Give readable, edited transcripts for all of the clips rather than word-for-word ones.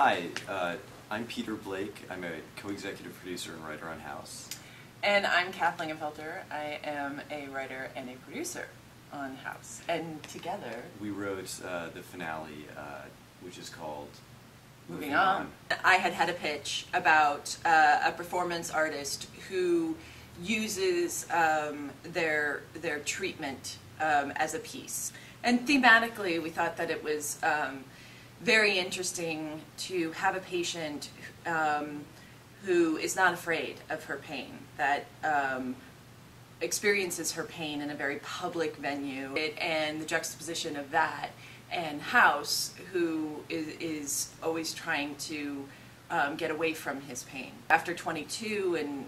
Hi, I'm Peter Blake. I'm a co-executive producer and writer on House. And I'm Kath Lingenfelter. I am a writer and a producer on House. And together we wrote the finale, which is called Moving On. I had a pitch about a performance artist who uses their treatment as a piece. And thematically, we thought that it was very interesting to have a patient who is not afraid of her pain, that experiences her pain in a very public venue, and the juxtaposition of that and House, who is always trying to get away from his pain. After 22 and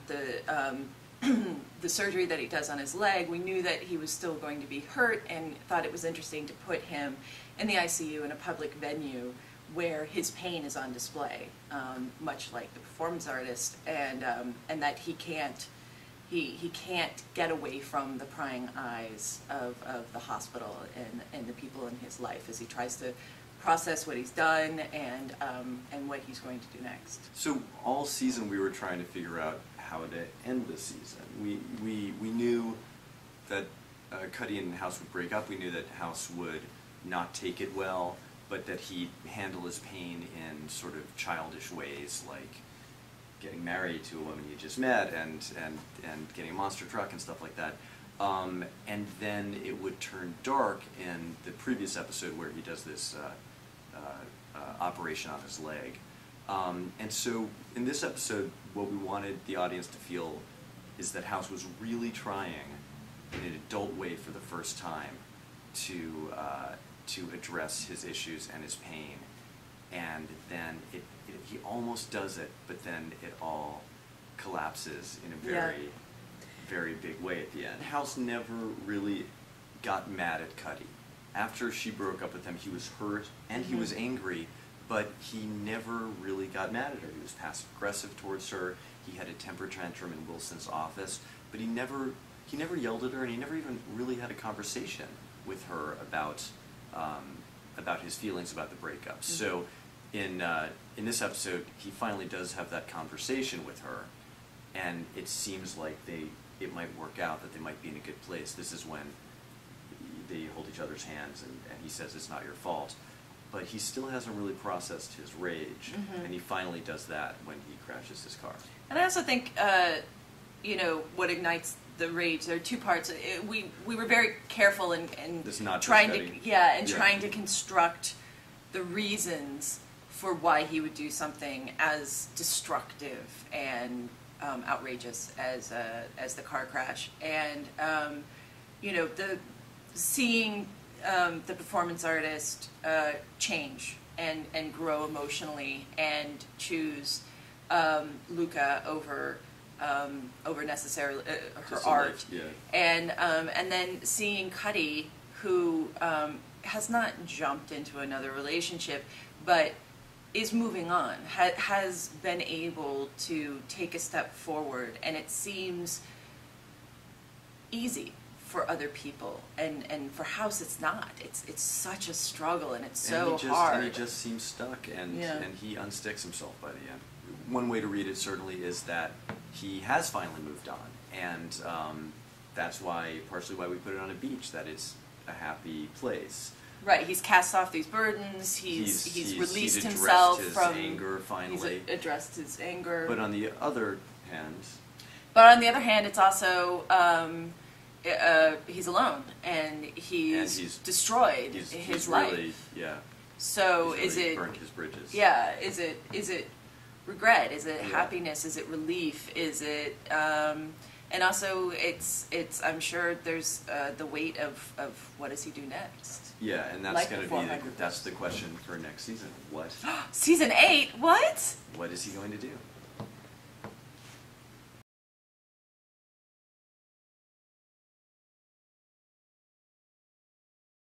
the surgery that he does on his leg, we knew that he was still going to be hurt and thought it was interesting to put him in the ICU in a public venue where his pain is on display, much like the performance artist, and that he can't get away from the prying eyes of the hospital and the people in his life as he tries to process what he's done and what he's going to do next. So all season we were trying to figure out how to end the season. We knew that Cuddy and House would break up. We knew that House would not take it well, but that he'd handle his pain in sort of childish ways, like getting married to a woman you just met and getting a monster truck and stuff like that. And then it would turn dark in the previous episode where he does this operation on his leg. And so in this episode, what we wanted the audience to feel is that House was really trying in an adult way for the first time to address his issues and his pain. And then he almost does it, but then it all collapses in a very, very big way at the end. House never really got mad at Cuddy. After she broke up with him, he was hurt and he was angry, but he never really got mad at her. He was passive-aggressive towards her. He had a temper tantrum in Wilson's office, but he never yelled at her, and he never even really had a conversation with her about his feelings about the breakup. So in this episode, he finally does have that conversation with her, and it seems like it might work out, that they might be in a good place. This is when they hold each other's hands, and he says it's not your fault. But he still hasn't really processed his rage, and he finally does that when he crashes his car. And I also think, what ignites the rage, there are two parts. We were very careful in trying to construct the reasons for why he would do something as destructive and outrageous as the car crash, and seeing the performance artist change and grow emotionally and choose Luca over necessarily her art, and then seeing Cuddy, who has not jumped into another relationship, but is moving on, has been able to take a step forward, and it seems easy for other people, and for House it's not. It's such a struggle, and it's so hard. And he just seems stuck, and he unsticks himself by the end. One way to read it certainly is that he has finally moved on, and that's partially why we put it on a beach, that it's a happy place. Right, he's cast off these burdens, he's released himself from anger finally. He's addressed his anger. But on the other hand, it's also he's alone, and he's destroyed his life. Really, So he's really is it burnt his bridges? Yeah, is it regret? Is it happiness? Is it relief? Is it and also it's I'm sure there's the weight of what does he do next? Yeah, and that's going to be that's the question for next season. What? Season 8? What? What is he going to do?